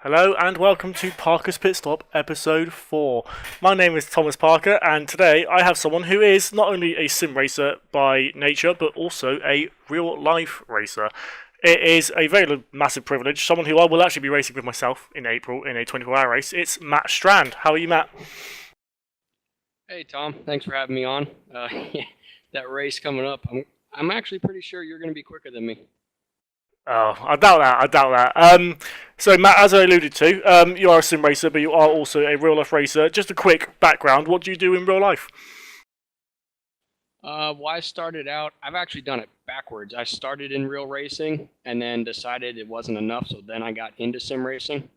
Hello and welcome to Parker's Pitstop, episode 4. My name is Thomas Parker, and today I have someone who is not only a sim racer by nature, but also a real-life racer. It is a very massive privilege, someone who I will actually be racing with myself in April in a 24-hour race. It's Matt Strand. How are you, Matt? Hey Tom, thanks for having me on. That race coming up, I'm actually pretty sure you're going to be quicker than me. Oh, I doubt that. So, Matt, as I alluded to, you are a sim racer, but you are also a real-life racer. Just a quick background, what do you do in real life? Well, I started out, I've actually done it backwards. I started in real racing and then decided it wasn't enough, so then I got into sim racing.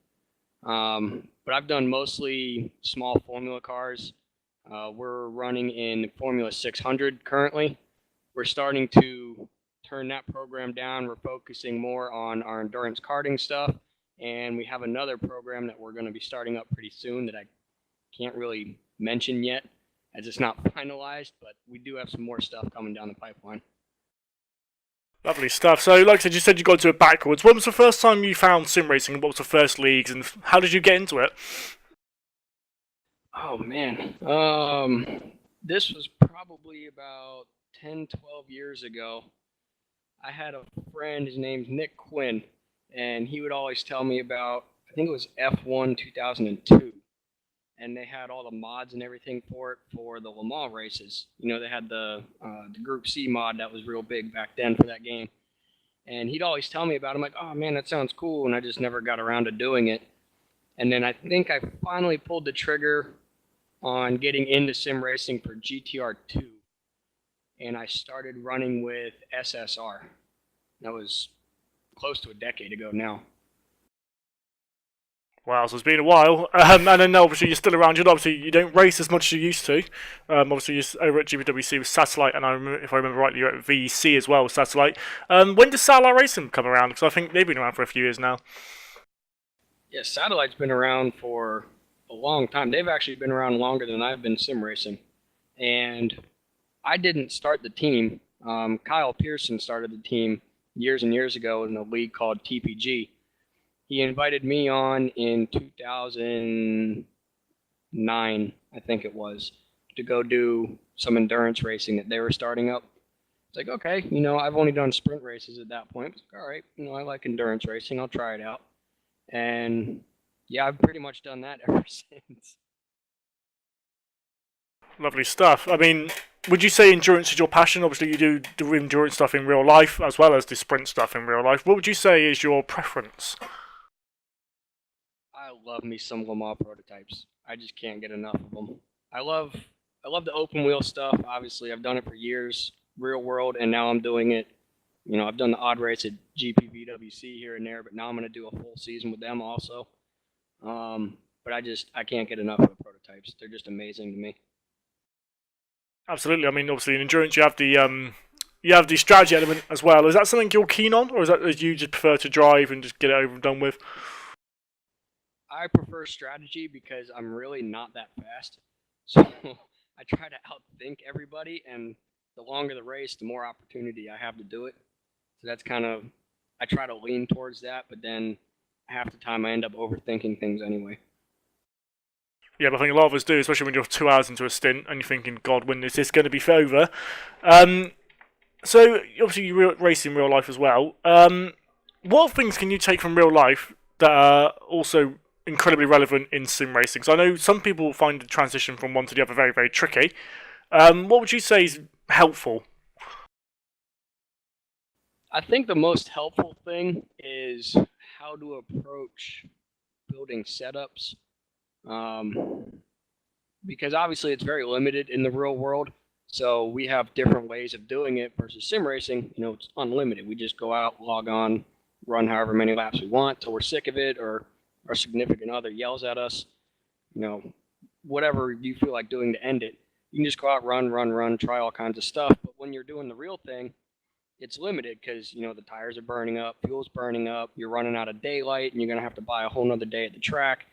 But I've done mostly small formula cars. We're running in Formula 600 currently. We're starting to turn that program down. We're focusing more on our endurance karting stuff, and we have another program that we're going to be starting up pretty soon that I can't really mention yet as it's not finalized, but we do have some more stuff coming down the pipeline. Lovely stuff. So, like I said, you said you got to it backwards. When was the first time you found sim racing? What was the first leagues, and how did you get into it? Oh man, this was probably about 10, 12 years ago. I had a friend, his name's Nick Quinn, and he would always tell me about, I think it was F1 2002, and they had all the mods and everything for it for the Le Mans races. You know, they had the Group C mod that was real big back then for that game. And he'd always tell me about it. I'm like, oh man, that sounds cool, and I just never got around to doing it. And then I think I finally pulled the trigger on getting into sim racing for GTR2, and I started running with SSR. That was close to a decade ago now. Wow, so it's been a while. And then obviously you're still around. Obviously you don't race as much as you used to. Obviously you're over at GPVWC with Satellite, and if I remember rightly, you're at VEC as well with Satellite. When does Satellite Racing come around? Because I think they've been around for a few years now. Yeah, Satellite's been around for a long time. They've actually been around longer than I've been sim racing. And I didn't start the team. Kyle Pearson started the team years and years ago in a league called TPG. He invited me on in 2009, I think it was, to go do some endurance racing that they were starting up. It's like, okay, I've only done sprint races at that point. It's like, all right, I like endurance racing. I'll try it out. And yeah, I've pretty much done that ever since. Lovely stuff. I mean, would you say endurance is your passion? Obviously, you do the endurance stuff in real life as well as the sprint stuff in real life. What would you say is your preference? I love me some Le Mans prototypes. I just can't get enough of them. I love the open wheel stuff. Obviously, I've done it for years, real world, and now I'm doing it. I've done the odd race at GPVWC here and there, but now I'm going to do a full season with them also. But I can't get enough of the prototypes. They're just amazing to me. Absolutely. I mean, obviously in endurance you have the strategy element as well. Is that something you're keen on, or is that you just prefer to drive and just get it over and done with? I prefer strategy because I'm really not that fast. So I try to outthink everybody, and the longer the race, the more opportunity I have to do it. So that's I try to lean towards that, but then half the time I end up overthinking things anyway. Yeah, but I think a lot of us do, especially when you're 2 hours into a stint and you're thinking, God, when is this going to be over? So, obviously you race in real life as well. What things can you take from real life that are also incredibly relevant in sim racing? So I know some people find the transition from one to the other very, very tricky. What would you say is helpful? I think the most helpful thing is how to approach building setups. Because obviously it's very limited in the real world. So we have different ways of doing it versus sim racing. It's unlimited. We just go out, log on, run however many laps we want till we're sick of it, or our significant other yells at us. Whatever you feel like doing to end it. You can just go out, run, try all kinds of stuff. But when you're doing the real thing, it's limited because, the tires are burning up, fuel's burning up, you're running out of daylight, and you're going to have to buy a whole nother day at the track.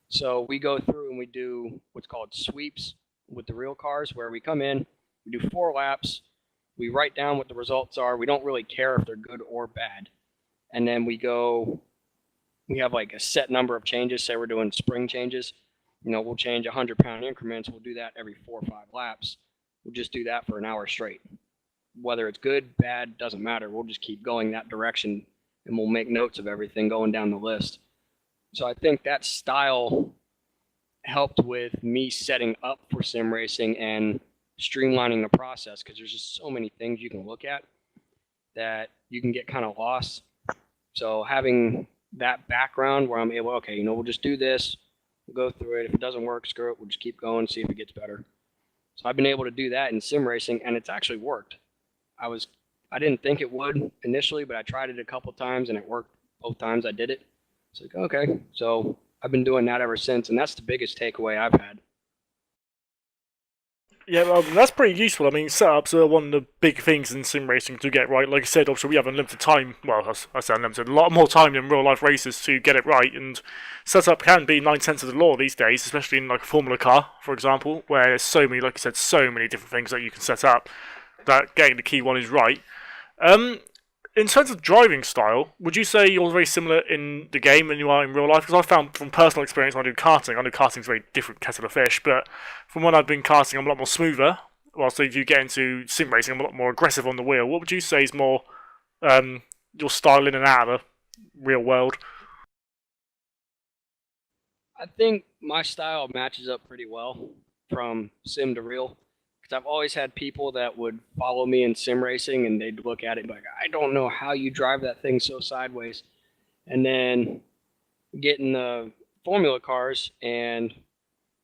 So we go through and we do what's called sweeps with the real cars, where we come in, we do 4 laps, we write down what the results are. We don't really care if they're good or bad. And then we go we have like a set number of changes. Say we're doing spring changes. We'll change 100-pound increments. We'll do that every 4 or 5 laps. We'll just do that for an hour straight. Whether it's good, bad, doesn't matter. We'll just keep going that direction, and we'll make notes of everything going down the list. So I think that style helped with me setting up for sim racing and streamlining the process, because there's just so many things you can look at that you can get kind of lost. So having that background where I'm able, okay, we'll just do this, we'll go through it. If it doesn't work, screw it. We'll just keep going, see if it gets better. So I've been able to do that in sim racing, and it's actually worked. I didn't think it would initially, but I tried it a couple times and it worked both times I did it. It's like, okay. So I've been doing that ever since, and that's the biggest takeaway I've had. Yeah, well, that's pretty useful. I mean, setups are one of the big things in sim racing to get right. Like I said, obviously we have unlimited time. Well, I say unlimited, a lot more time than real life races to get it right. And setup can be 9 cents of the law these days, especially in like a Formula car, for example, where there's so many, like I said, so many different things that you can set up. That getting the key one is right. In terms of driving style, would you say you're very similar in the game than you are in real life? Because I found from personal experience when I do karting, I know karting's a very different kettle of fish, but from when I've been karting, I'm a lot more smoother. Whilst if you get into sim racing, I'm a lot more aggressive on the wheel. What would you say is more your style in and out of the real world? I think my style matches up pretty well from sim to real, because I've always had people that would follow me in sim racing and they'd look at it like, I don't know how you drive that thing so sideways. And then getting the formula cars, and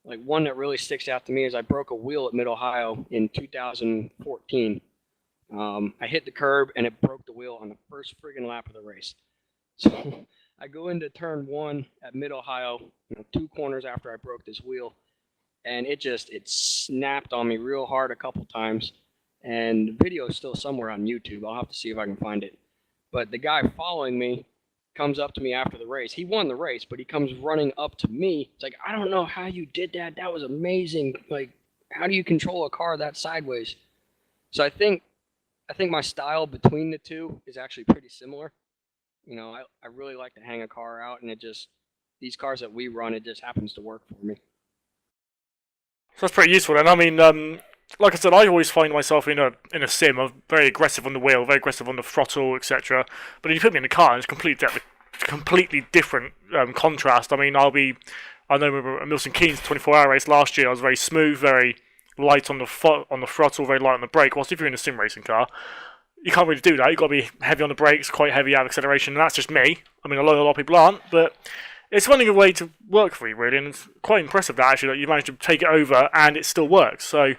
like one that really sticks out to me is I broke a wheel at Mid Ohio in 2014. I hit the curb and it broke the wheel on the first friggin' lap of the race. So I go into turn 1 at Mid Ohio, 2 corners after I broke this wheel, and it snapped on me real hard a couple times. And the video is still somewhere on YouTube. I'll have to see if I can find it. But the guy following me comes up to me after the race. He won the race, but he comes running up to me. It's like, I don't know how you did that. That was amazing. Like, how do you control a car that sideways? So I think my style between the two is actually pretty similar. I really like to hang a car out, and these cars that we run, it just happens to work for me. So that's pretty useful. And I mean, like I said, I always find myself in a sim. I'm very aggressive on the wheel, very aggressive on the throttle, etc. But if you put me in a car, and it's completely different contrast. I mean, I know at Milton Keynes 24-hour race last year, I was very smooth, very light on the throttle, very light on the brake. Whilst if you're in a sim racing car, you can't really do that. You've got to be heavy on the brakes, quite heavy out of acceleration, and that's just me. I mean, I know a lot of people aren't, but it's finding a way to work for you, really, and it's quite impressive that actually that you managed to take it over and it still works. So,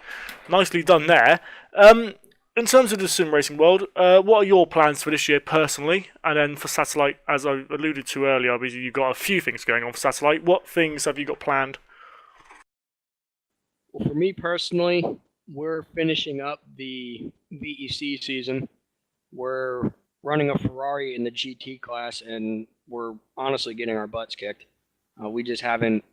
nicely done there. In terms of the sim racing world, what are your plans for this year personally? And then for Satellite, as I alluded to earlier, obviously you've got a few things going on for Satellite. What things have you got planned? Well, for me personally, we're finishing up the VEC season. We're running a Ferrari in the GT class, and we're honestly getting our butts kicked. We just haven't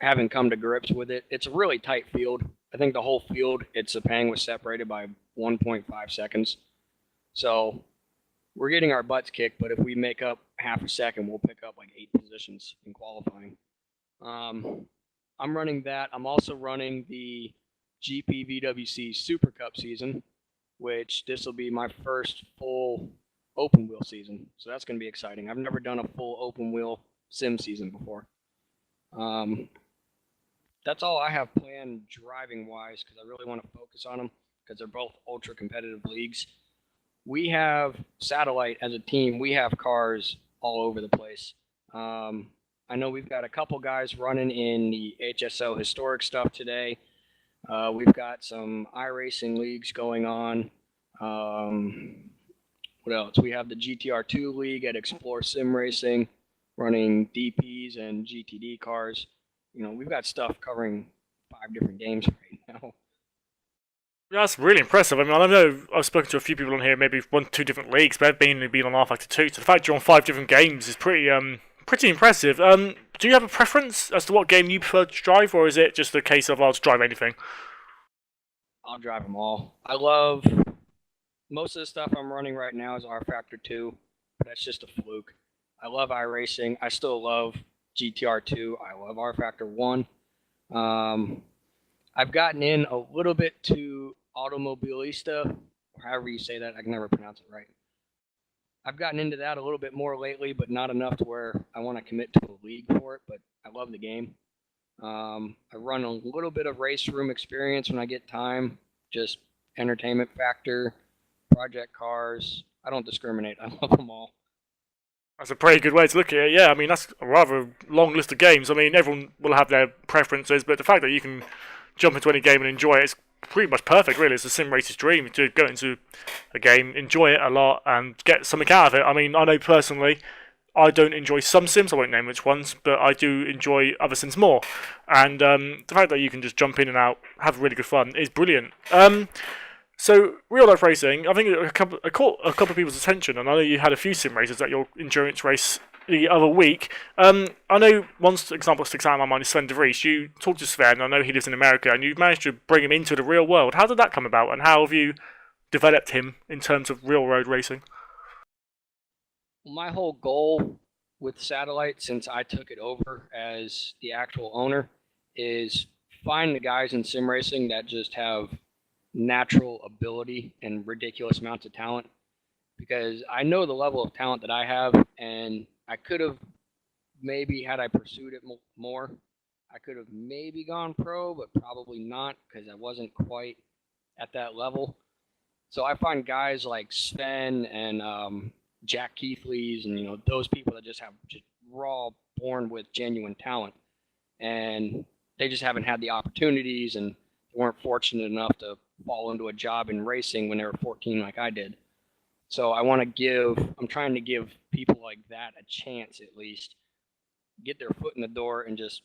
come to grips with it. It's a really tight field. I think the whole field, Sepang was separated by 1.5 seconds. So we're getting our butts kicked, but if we make up half a second, we'll pick up like 8 positions in qualifying. I'm running that. I'm also running the GPVWC Super Cup season, which this will be my first full open wheel season. So that's going to be exciting. I've never done a full open wheel sim season before. That's all I have planned driving wise, because I really want to focus on them, because they're both ultra competitive leagues. We have Satellite as a team. We have cars all over the place. I know we've got a couple guys running in the HSO historic stuff today. We've got some iRacing leagues going on. What else? We have the GTR2 league at Explore Sim Racing, running DPs and GTD cars. We've got stuff covering 5 different games right now. That's really impressive. I mean, I know I've spoken to a few people on here, maybe 1-2 different leagues, but they've been on R Factor 2. So the fact you're on 5 different games is pretty impressive. Do you have a preference as to what game you prefer to drive, or is it just a case of I'll just drive anything? I'll drive them all. I love most of the stuff I'm running right now is R Factor 2, but that's just a fluke. I love iRacing. I still love GTR2. I love R Factor 1. I've gotten in a little bit to Automobilista, or however you say that. I can never pronounce it right. I've gotten into that a little bit more lately, but not enough to where I want to commit to a league for it, but I love the game. I run a little bit of race room experience when I get time, just entertainment factor, project cars. I don't discriminate. I love them all. That's a pretty good way to look at it. Yeah, I mean, that's a rather long list of games. I mean, everyone will have their preferences, but the fact that you can jump into any game and enjoy it is pretty much perfect, really. It's a sim racer's dream to go into a game, enjoy it a lot, and get something out of it. I mean, I know personally, I don't enjoy some sims, I won't name which ones, but I do enjoy other sims more. And the fact that you can just jump in and out, have really good fun, is brilliant. So, real life racing, I think it caught a couple of people's attention, and I know you had a few sim races at your endurance race the other week. I know one example sticks out in my mind is Sven de Vries. You talked to Sven, I know he lives in America, and you managed to bring him into the real world. How did that come about, and how have you developed him in terms of real road racing? My whole goal with Satellite, since I took it over as the actual owner, is find the guys in sim racing that just have natural ability and ridiculous amounts of talent, because I know the level of talent that I have, and I could have maybe, had I pursued it more, I could have maybe gone pro, but probably not, because I wasn't quite at that level. So I find guys like Sven and Jack Keithley's, and those people that just have just raw, born with genuine talent, and they just haven't had the opportunities and weren't fortunate enough to fall into a job in racing when they were 14 like I did. So I'm trying to give people like that a chance, at least get their foot in the door, and just,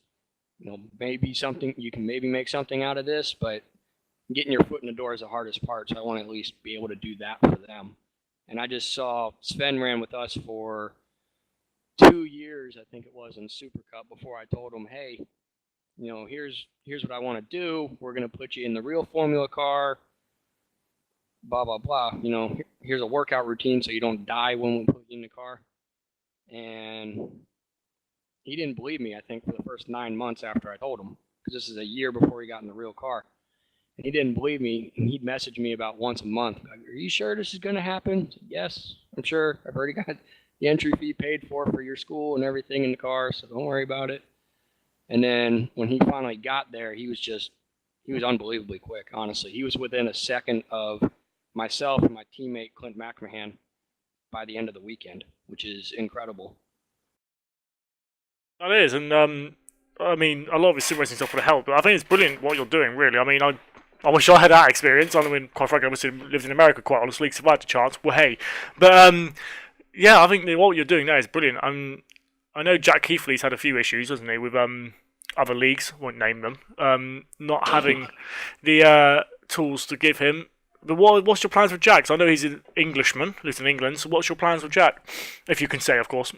maybe something, you can maybe make something out of this, but getting your foot in the door is the hardest part. So I want to at least be able to do that for them. And I just saw Sven ran with us for 2 years, I think it was, in Super Cup, before I told him, hey, here's what I want to do. We're going to put you in the real Formula car, blah, blah, blah. Here's a workout routine so you don't die when we put you in the car. And he didn't believe me, I think, for the first 9 months after I told him, because this is a year before he got in the real car. And he didn't believe me, and he'd message me about once a month. Like, are you sure this is going to happen? Said, yes, I'm sure. I've already got the entry fee paid for your school and everything in the car, so don't worry about it. And then when he finally got there, he was unbelievably quick, honestly. He was within a second of myself and my teammate, Clint McMahon, by the end of the weekend, which is incredible. That is, and I mean, a lot of his sim racing stuff would help, but I think it's brilliant what you're doing, really. I mean, I wish I had that experience. I mean, quite frankly, I obviously lived in America, quite honestly, so if I had a chance, well, hey. But, yeah, I think what you're doing there is brilliant. I know Jack Keithley's had a few issues, hasn't he, with other leagues, won't name them, not having the tools to give him. But what's your plans with Jack? 'Cause I know he's an Englishman, lives in England, so what's your plans with Jack? If you can say, of course.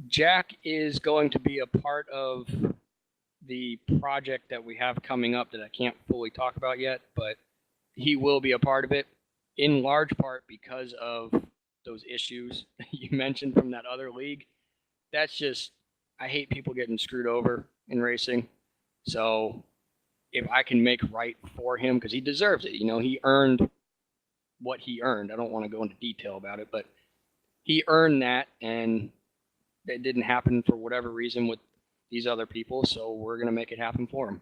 Jack is going to be a part of the project that we have coming up that I can't fully talk about yet, but he will be a part of it, in large part because of those issues you mentioned from that other league. That's just, I hate people getting screwed over in racing. So if I can make right for him, because he deserves it, he earned what he earned. I don't want to go into detail about it, but he earned that, and it didn't happen for whatever reason with these other people, so we're going to make it happen for him.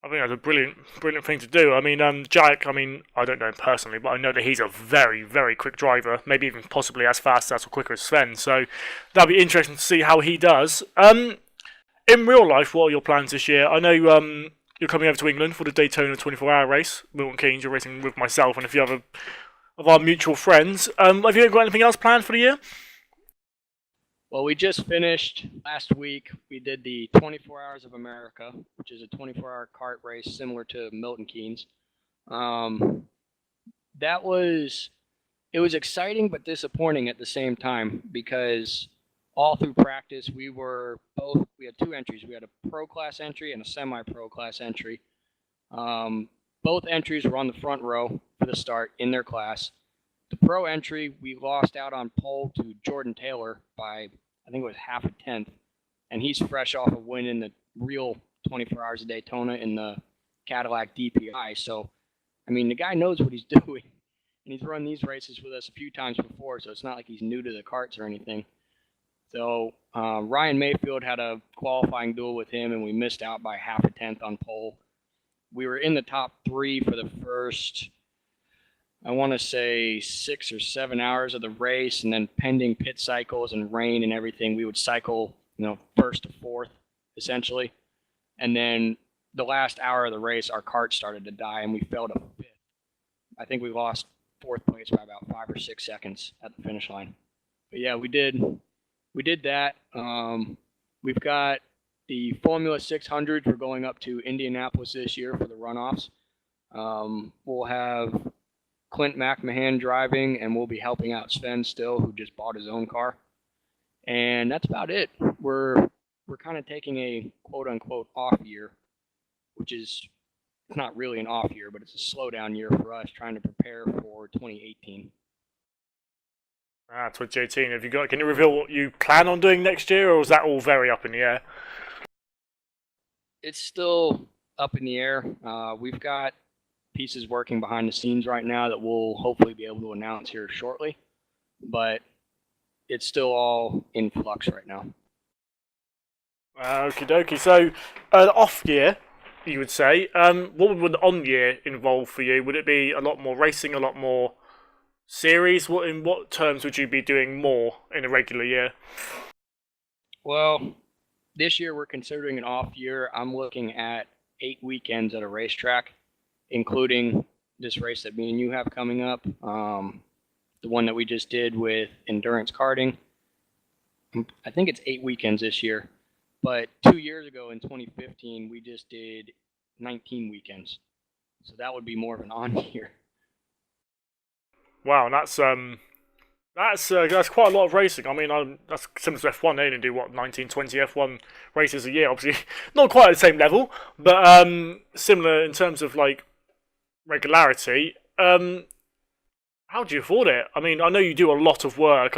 I think that's a brilliant thing to do. I mean, Jack, I mean, I don't know him personally, but I know that he's a very, very quick driver, maybe even possibly as fast as or quicker as Sven, so that'll be interesting to see how he does. In real life, what are your plans this year? I know you're coming over to England for the Daytona 24-hour race, Milton Keynes. You're racing with myself and a few other of our mutual friends. Have you got anything else planned for the year? Well, we just finished last week. We did the 24 Hours of America, which is a 24-hour kart race similar to Milton Keynes. It was exciting but disappointing at the same time, because all through practice we had 2 entries. We had a pro class entry and a semi-pro class entry. Both entries were on the front row for the start in their class. the pro entry, we lost out on pole to Jordan Taylor by, I think it was half a tenth. And he's fresh off of winning the real 24 Hours of Daytona in the Cadillac DPI. So, I mean, the guy knows what he's doing. And he's run these races with us a few times before, so it's not like he's new to the karts or anything. So Ryan Mayfield had a qualifying duel with him, and we missed out by half a tenth on pole. We were in the top 3 for the first, I want to say, 6 or 7 hours of the race, and then pending pit cycles and rain and everything, we would cycle, first to fourth, essentially. And then the last hour of the race, our kart started to die, and we fell to fifth. I think we lost fourth place by about 5 or 6 seconds at the finish line. But yeah, we did that. We've got the Formula 600s. We're going up to Indianapolis this year for the runoffs. We'll have Clint McMahon driving, and we'll be helping out Sven still, who just bought his own car. And that's about it. We're kind of taking a quote-unquote off year, which is not really an off year, but it's a slowdown year for us, trying to prepare for 2018. 2018. Can you reveal what you plan on doing next year, or is that all very up in the air? It's still up in the air. We've got pieces working behind the scenes right now that we'll hopefully be able to announce here shortly, but it's still all in flux right now. Okie dokie. So, off year, you would say. What would the on year involve for you? Would it be a lot more racing, a lot more series? In what terms would you be doing more in a regular year? Well, this year we're considering an off year. I'm looking at 8 weekends at a racetrack, including this race that me and you have coming up, the one that we just did with endurance karting. I think it's 8 weekends this year, but 2 years ago in 2015 we just did 19 weekends, so that would be more of an on year. Wow, that's quite a lot of racing. I mean, that's similar to F1. They only do 19, 20 F1 races a year. Obviously, not quite at the same level, but similar in terms of like regularity. How do you afford it? I mean, I know you do a lot of work.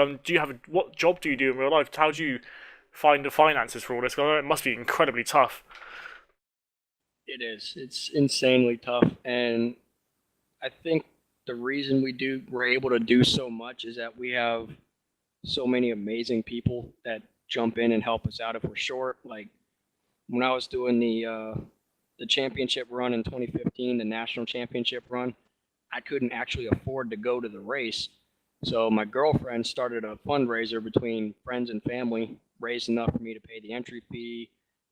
What job do you do in real life? How do you find the finances for all this? I know it must be incredibly tough. It is. It's insanely tough, and I think the reason we're able to do so much is that we have so many amazing people that jump in and help us out if we're short. Like when I was doing the championship run in 2015, the national championship run, I couldn't actually afford to go to the race. So my girlfriend started a fundraiser between friends and family, raised enough for me to pay the entry fee,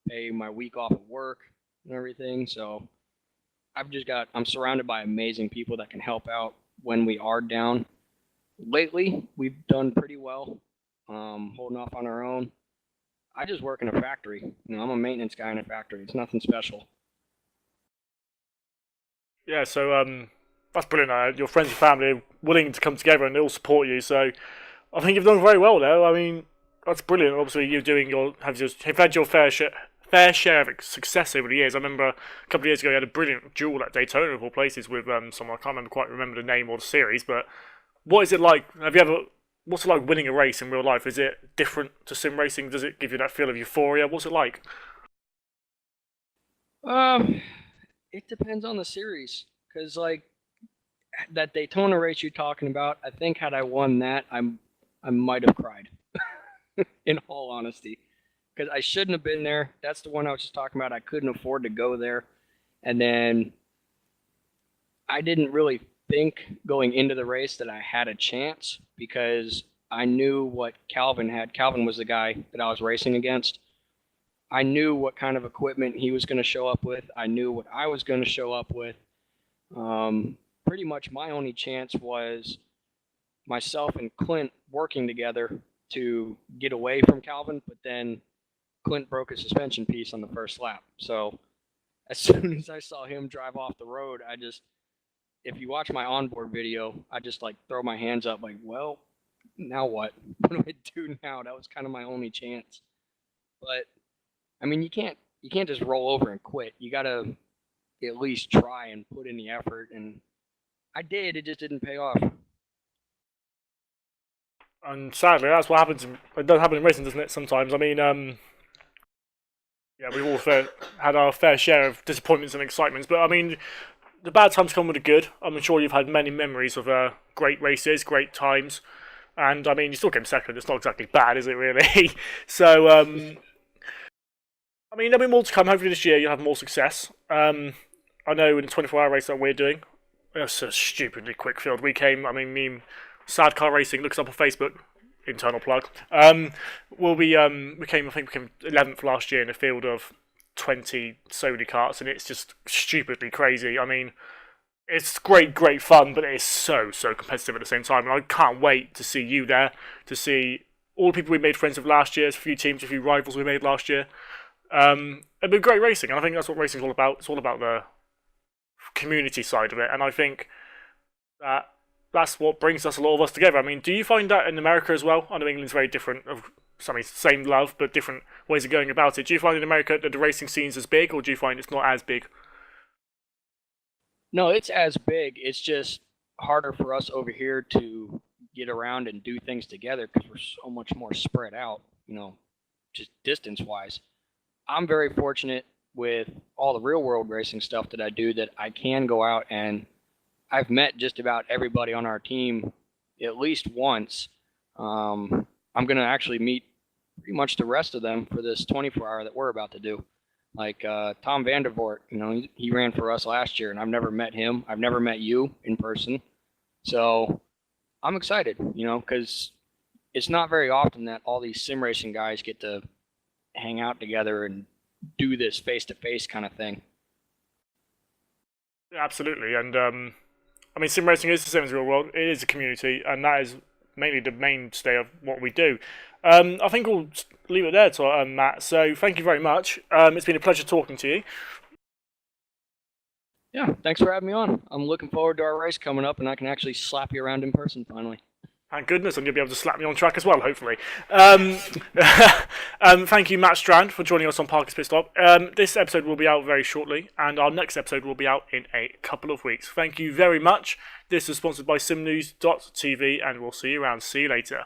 pay my week off of work and everything. So I'm surrounded by amazing people that can help out when we are down. Lately, we've done pretty well, holding off on our own. I just work in a factory. I'm a maintenance guy in a factory. It's nothing special. Yeah, so that's brilliant. Your friends and family are willing to come together and they'll support you. So I think you've done very well there. I mean, that's brilliant. Obviously, you've had your fair share of success over the years. I remember a couple of years ago you had a brilliant duel at Daytona of all places with someone. I can't quite remember the name or the series, but what is it like? What's it like winning a race in real life? Is it different to sim racing? Does it give you that feel of euphoria? What's it like? It depends on the series, because like that Daytona race you're talking about, I think had I won that, I might have cried. In all honesty. Because I shouldn't have been there. That's the one I was just talking about. I couldn't afford to go there. And then I didn't really think going into the race that I had a chance, because I knew what Calvin had. Calvin was the guy that I was racing against. I knew what kind of equipment he was going to show up with. I knew what I was going to show up with. Pretty much my only chance was myself and Clint working together to get away from Calvin, but then Clint broke a suspension piece on the first lap. So as soon as I saw him drive off the road, if you watch my onboard video, I just like throw my hands up like, well, now what? What do I do now? That was kind of my only chance. But I mean, you can't just roll over and quit. You got to at least try and put in the effort. And I did. It just didn't pay off. And sadly, that's what happens. It does happen in racing, doesn't it? Sometimes. I mean, yeah, we've all had our fair share of disappointments and excitements, but I mean, the bad times come with the good. I'm sure you've had many memories of great races, great times, and I mean, you still came second. It's not exactly bad, is it? Really? So, I mean, there'll be more to come. Hopefully, this year you'll have more success. I know in the 24-hour race that we're doing, it's a stupidly quick field. We came. I mean, me, Sad Car Racing. Look us up on Facebook. Internal plug. We came. I think we came 11th last year in a field of 20 Sony carts, and it's just stupidly crazy. I mean, it's great fun, but it's so competitive at the same time. And I can't wait to see you there, to see all the people we made friends with last year, a few teams, a few rivals we made last year. It'll be great racing, and I think that's what racing's all about. It's all about the community side of it, and I think that's what brings us a lot of us together. I mean, do you find that in America as well? I know England's very different. Same love, but different ways of going about it. Do you find in America that the racing scene's as big, or do you find it's not as big? No, it's as big. It's just harder for us over here to get around and do things together because we're so much more spread out, just distance-wise. I'm very fortunate with all the real-world racing stuff that I do that I can go out, and I've met just about everybody on our team at least once. I'm going to actually meet pretty much the rest of them for this 24-hour that we're about to do. Like Tom Vandervoort, he ran for us last year, and I've never met him. I've never met you in person. So I'm excited, because it's not very often that all these sim racing guys get to hang out together and do this face-to-face kind of thing. Yeah, absolutely, and I mean, sim racing is the same as the real world. It is a community, and that is mainly the mainstay of what we do. I think we'll leave it there, Matt. So thank you very much. It's been a pleasure talking to you. Yeah, thanks for having me on. I'm looking forward to our race coming up, and I can actually slap you around in person finally. Thank goodness, and you'll be able to slap me on track as well, hopefully. Thank you, Matt Strand, for joining us on Parker's Pitstop. This episode will be out very shortly, and our next episode will be out in a couple of weeks. Thank you very much. This is sponsored by SimNews.TV, and we'll see you around. See you later.